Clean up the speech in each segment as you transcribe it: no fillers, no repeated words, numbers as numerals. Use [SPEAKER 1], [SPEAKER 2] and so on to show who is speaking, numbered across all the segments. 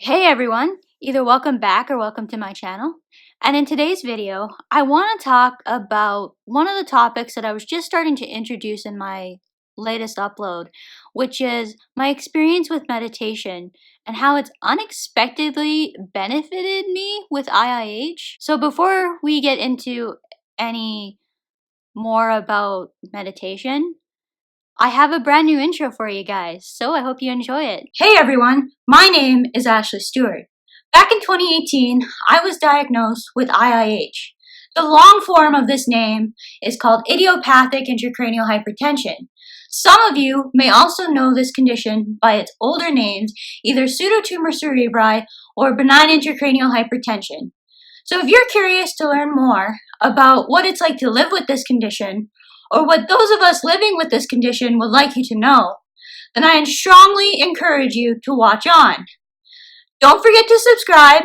[SPEAKER 1] Hey everyone, either welcome back or welcome to my channel. And in today's video, I want to talk about one of the topics that I was just starting to introduce in my latest upload, which is my experience with meditation and how it's unexpectedly benefited me with IIH. So before we get into any more about meditation, I have a brand new intro for you guys, so I hope you enjoy it. Hey everyone, my name is Ashley Stewart. Back in 2018, I was diagnosed with IIH. The long form of this name is called idiopathic intracranial hypertension. Some of you may also know this condition by its older names, either pseudotumor cerebri or benign intracranial hypertension. So if you're curious to learn more about what it's like to live with this condition, or what those of us living with this condition would like you to know, then I strongly encourage you to watch on. Don't forget to subscribe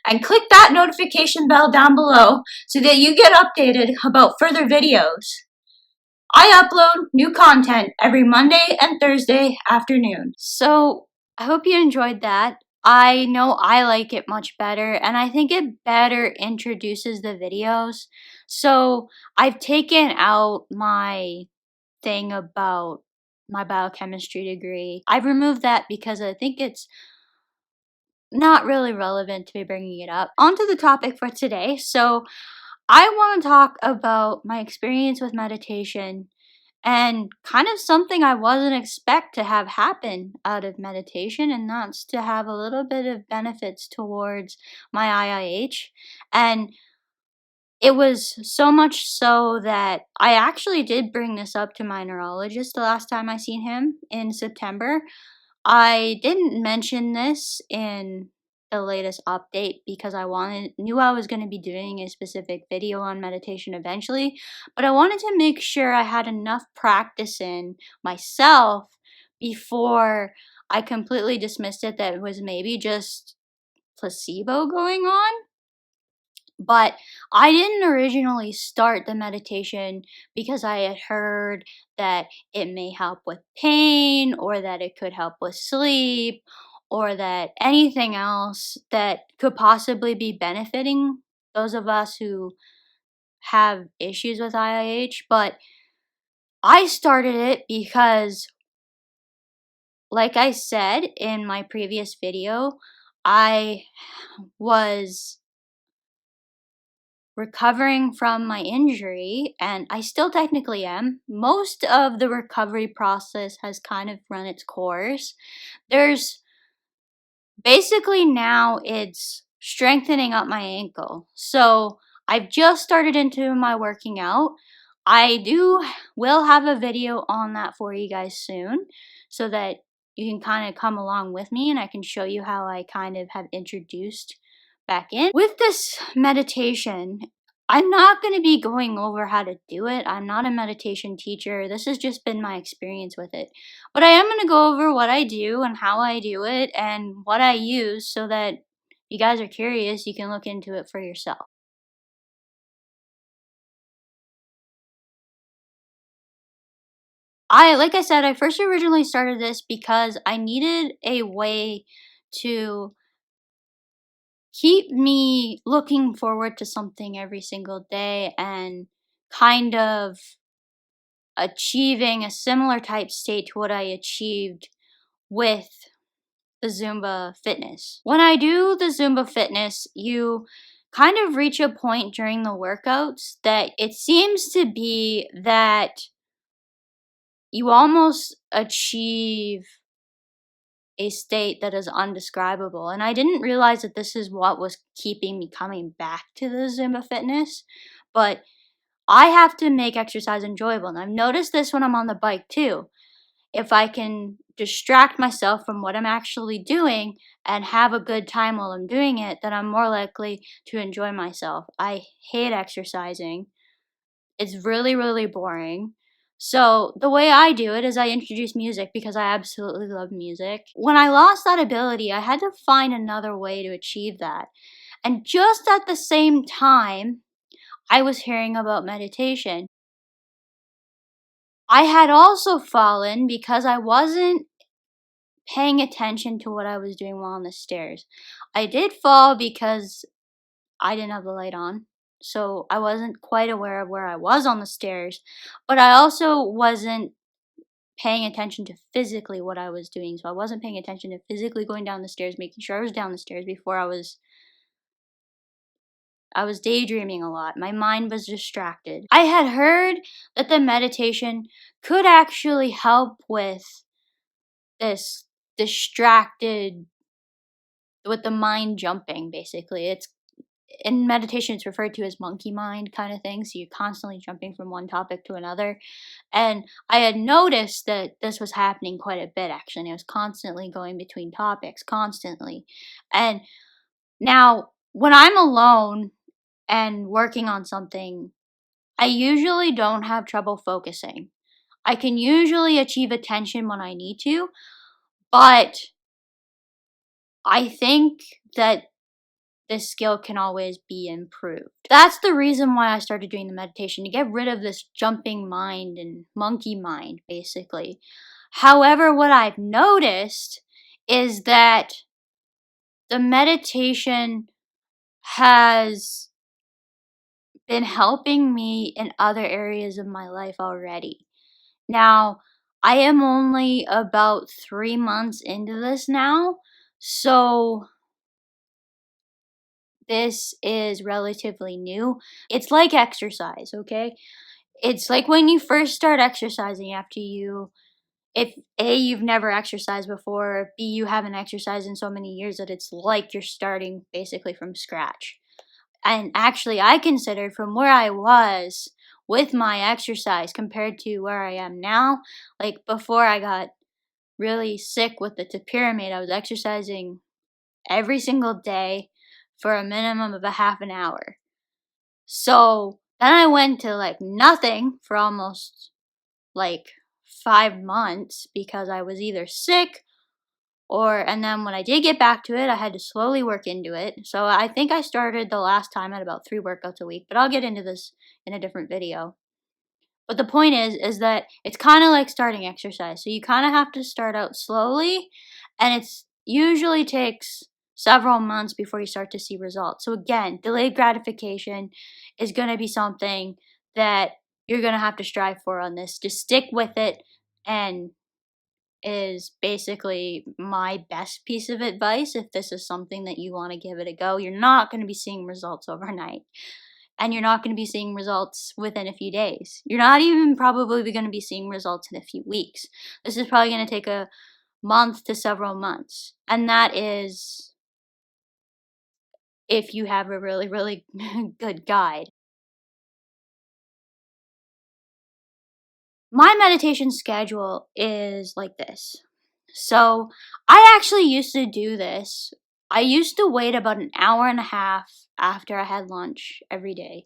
[SPEAKER 1] and click that notification bell down below so that you get updated about further videos. I upload new content every Monday and Thursday afternoon. So I hope you enjoyed that. I know I like it much better, and I think it better introduces the videos. So I've taken out my thing about my biochemistry degree. I've removed that because I think it's not really relevant to be bringing it up. On to the topic for today. So I want to talk about my experience with meditation and kind of something I wasn't expect to have happen out of meditation, and that's to have a little bit of benefits towards my IIH. And it was so much so that I actually did bring this up to my neurologist the last time I seen him in September. I didn't mention this in the latest update because knew I was going to be doing a specific video on meditation eventually, but I wanted to make sure I had enough practice in myself before I completely dismissed it that it was maybe just placebo going on. But I didn't originally start the meditation because I had heard that it may help with pain, or that it could help with sleep, or that anything else that could possibly be benefiting those of us who have issues with IIH. But I started it because, like I said in my previous video, I was recovering from my injury, and I still technically am. Most of the recovery process has kind of run its course. There's basically now it's strengthening up my ankle. So I've just started into my working out. Will have a video on that for you guys soon so that you can kind of come along with me and I can show you how I kind of have introduced back in. With this meditation, I'm not going to be going over how to do it. I'm not a meditation teacher. This has just been my experience with it. But I am going to go over what I do and how I do it and what I use so that you guys are curious, you can look into it for yourself. Like I said, I first originally started this because I needed a way to keep me looking forward to something every single day and kind of achieving a similar type state to what I achieved with the Zumba fitness. When I do the Zumba fitness, you kind of reach a point during the workouts that it seems to be that you almost achieve a state that is undescribable. And I didn't realize that this is what was keeping me coming back to the Zumba fitness, but I have to make exercise enjoyable. And I've noticed this when I'm on the bike too. If I can distract myself from what I'm actually doing and have a good time while I'm doing it, then I'm more likely to enjoy myself. I hate exercising. It's really, really boring. So the way I do it is I introduce music because I absolutely love music. When I lost that ability, I had to find another way to achieve that. And just at the same time, I was hearing about meditation. I had also fallen because I wasn't paying attention to what I was doing while on the stairs. I did fall because I didn't have the light on, so I wasn't quite aware of where I was on the stairs, but I also wasn't paying attention to physically what I was doing. So I wasn't paying attention to physically going down the stairs, making sure I was down the stairs before I was daydreaming a lot. My mind was distracted. I had heard that the meditation could actually help with this distracted, with the mind jumping, basically. It's in meditation, it's referred to as monkey mind kind of thing. So you're constantly jumping from one topic to another. And I had noticed that this was happening quite a bit, actually. And I was constantly going between topics, constantly. And now, when I'm alone and working on something, I usually don't have trouble focusing. I can usually achieve attention when I need to, but I think that this skill can always be improved. That's the reason why I started doing the meditation, to get rid of this jumping mind and monkey mind, basically. However, what I've noticed is that the meditation has been helping me in other areas of my life already. Now, I am only about 3 months into this now, so this is relatively new. It's like exercise, okay? It's like when you first start exercising after if A, you've never exercised before, or B, you haven't exercised in so many years that it's like you're starting basically from scratch. And actually, I considered from where I was with my exercise compared to where I am now, like before I got really sick with the pyramid, I was exercising every single day for a minimum of a half an hour. So then I went to like nothing for almost like 5 months because I was either sick and then when I did get back to it, I had to slowly work into it. So I think I started the last time at about 3 workouts a week, but I'll get into this in a different video. But the point is that it's kind of like starting exercise. So you kind of have to start out slowly, and it's usually takes several months before you start to see results. So again, delayed gratification is going to be something that you're going to have to strive for on this. Just stick with it, and is basically my best piece of advice if this is something that you want to give it a go. You're not going to be seeing results overnight. And you're not going to be seeing results within a few days. You're not even probably going to be seeing results in a few weeks. This is probably going to take a month to several months. And that is if you have a really, really good guide. My meditation schedule is like this. So I actually used to do this. I used to wait about an hour and a half after I had lunch every day.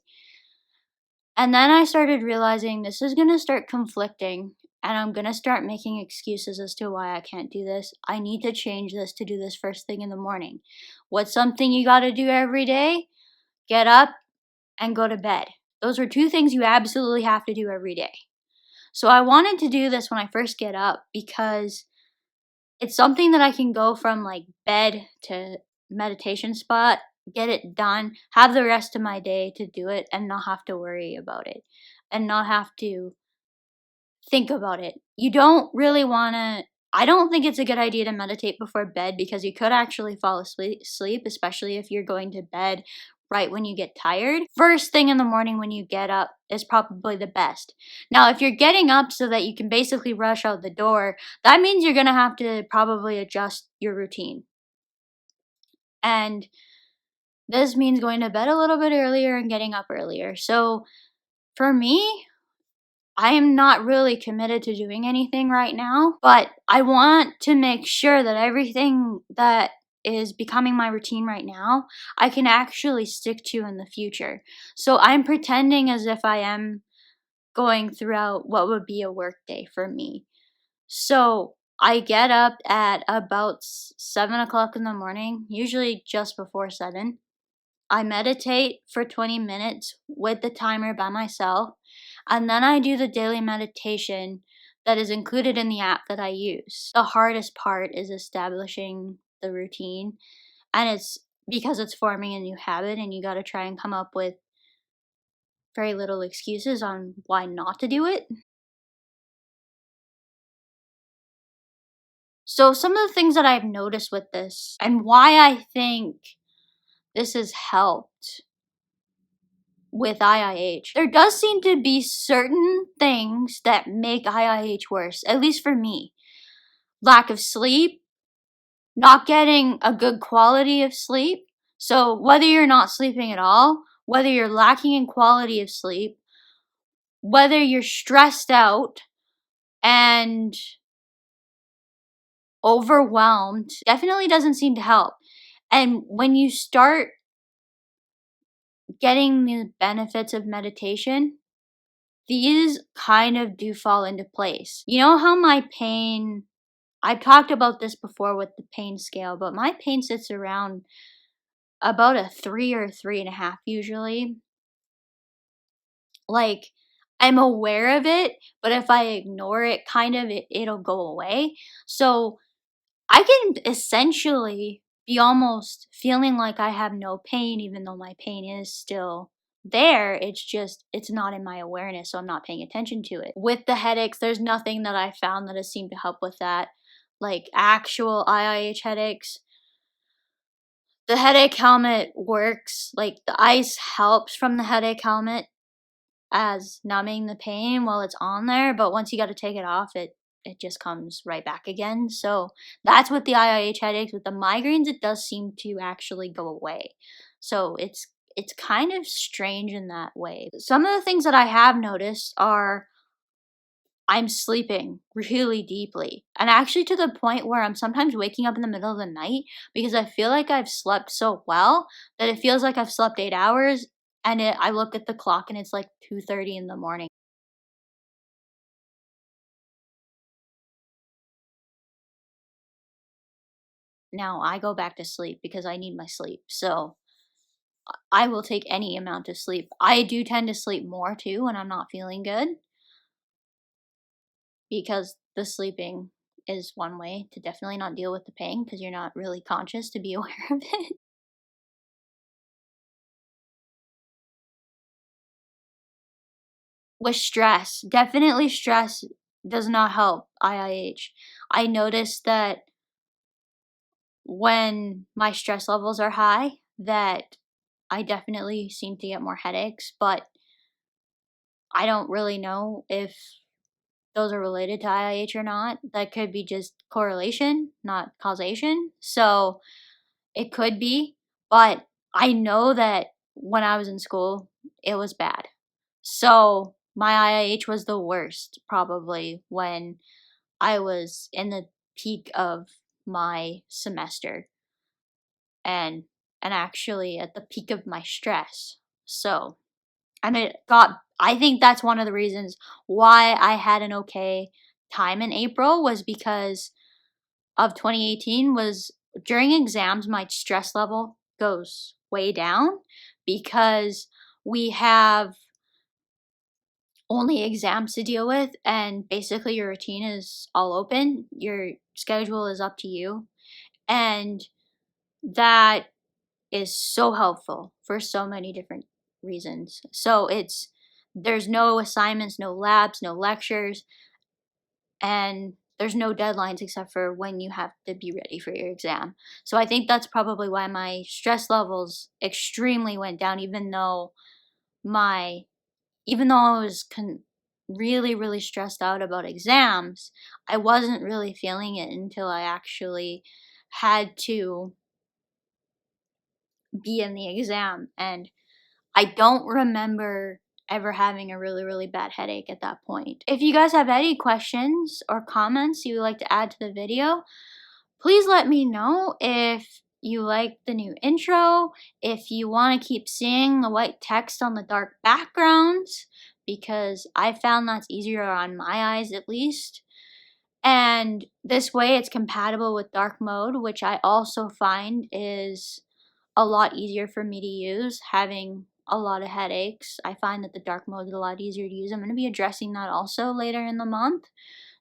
[SPEAKER 1] And then I started realizing this is going to start conflicting, and I'm going to start making excuses as to why I can't do this. I need to change this to do this first thing in the morning. What's something you got to do every day? Get up and go to bed. Those are two things you absolutely have to do every day. So I wanted to do this when I first get up because it's something that I can go from like bed to meditation spot, get it done, have the rest of my day to do it, and not have to worry about it and not have to think about it. You don't really want to. I don't think it's a good idea to meditate before bed because you could actually fall asleep, especially if you're going to bed right when you get tired. First thing in the morning when you get up is probably the best. Now, if you're getting up so that you can basically rush out the door, that means you're going to have to probably adjust your routine. And this means going to bed a little bit earlier and getting up earlier. So for me, I am not really committed to doing anything right now, but I want to make sure that everything that is becoming my routine right now, I can actually stick to in the future. So I'm pretending as if I am going throughout what would be a work day for me. So I get up at about 7 o'clock in the morning, usually just before 7. I meditate for 20 minutes with the timer by myself, and then I do the daily meditation that is included in the app that I use. The hardest part is establishing the routine, and it's because it's forming a new habit and you got to try and come up with very little excuses on why not to do it. So, some of the things that I've noticed with this and why I think this has helped with IIH, there does seem to be certain things that make IIH worse, at least for me. Lack of sleep, not getting a good quality of sleep. So, whether you're not sleeping at all, whether you're lacking in quality of sleep, whether you're stressed out and overwhelmed, definitely doesn't seem to help. And when you start getting the benefits of meditation, these kind of do fall into place. You know how my pain, I've talked about this before with the pain scale, but my pain sits around about a 3 or 3.5 usually. Like, I'm aware of it, but if I ignore it, kind of, it'll go away. So I can essentially be almost feeling like I have no pain, even though my pain is still there. It's just, it's not in my awareness, so I'm not paying attention to it. With the headaches, there's nothing that I found that has seemed to help with that. Like actual IIH headaches, the headache helmet works. Like the ice helps from the headache helmet as numbing the pain while it's on there, but once you got to take it off, it just comes right back again. So that's with the IIH headaches. With the migraines, it does seem to actually go away. So it's kind of strange in that way. Some of the things that I have noticed are I'm sleeping really deeply, and actually to the point where I'm sometimes waking up in the middle of the night because I feel like I've slept so well that it feels like I've slept 8 hours, and I look at the clock and it's like 2:30 in the morning. Now I go back to sleep because I need my sleep. So I will take any amount of sleep. I do tend to sleep more too when I'm not feeling good because the sleeping is one way to definitely not deal with the pain because you're not really conscious to be aware of it. With stress, definitely stress does not help IIH. I noticed that when my stress levels are high, that I definitely seem to get more headaches, but I don't really know if those are related to IIH or not. That could be just correlation, not causation. So it could be, but I know that when I was in school, it was bad. So my IIH was the worst probably when I was in the peak of my semester and actually at the peak of my stress. So, and it got I think that's one of the reasons why I had an okay time in April was because of 2018 was during exams my stress level goes way down because we have only exams to deal with and basically your routine is all open. Your schedule is up to you. And that is so helpful for so many different reasons. So there's no assignments, no labs, no lectures, and there's no deadlines except for when you have to be ready for your exam. So I think that's probably why my stress levels extremely went down my even though I was really, really stressed out about exams, I wasn't really feeling it until I actually had to be in the exam. And I don't remember ever having a really, really bad headache at that point. If you guys have any questions or comments you would like to add to the video, please let me know. If you like the new intro, if you want to keep seeing the white text on the dark backgrounds, because I found that's easier on my eyes at least. And this way it's compatible with dark mode, which I also find is a lot easier for me to use, having a lot of headaches. I find that the dark mode is a lot easier to use. I'm going to be addressing that also later in the month.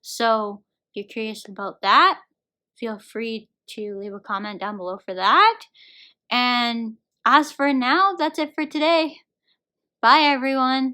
[SPEAKER 1] So if you're curious about that, feel free to leave a comment down below for that. And as for now, that's it for today. Bye everyone.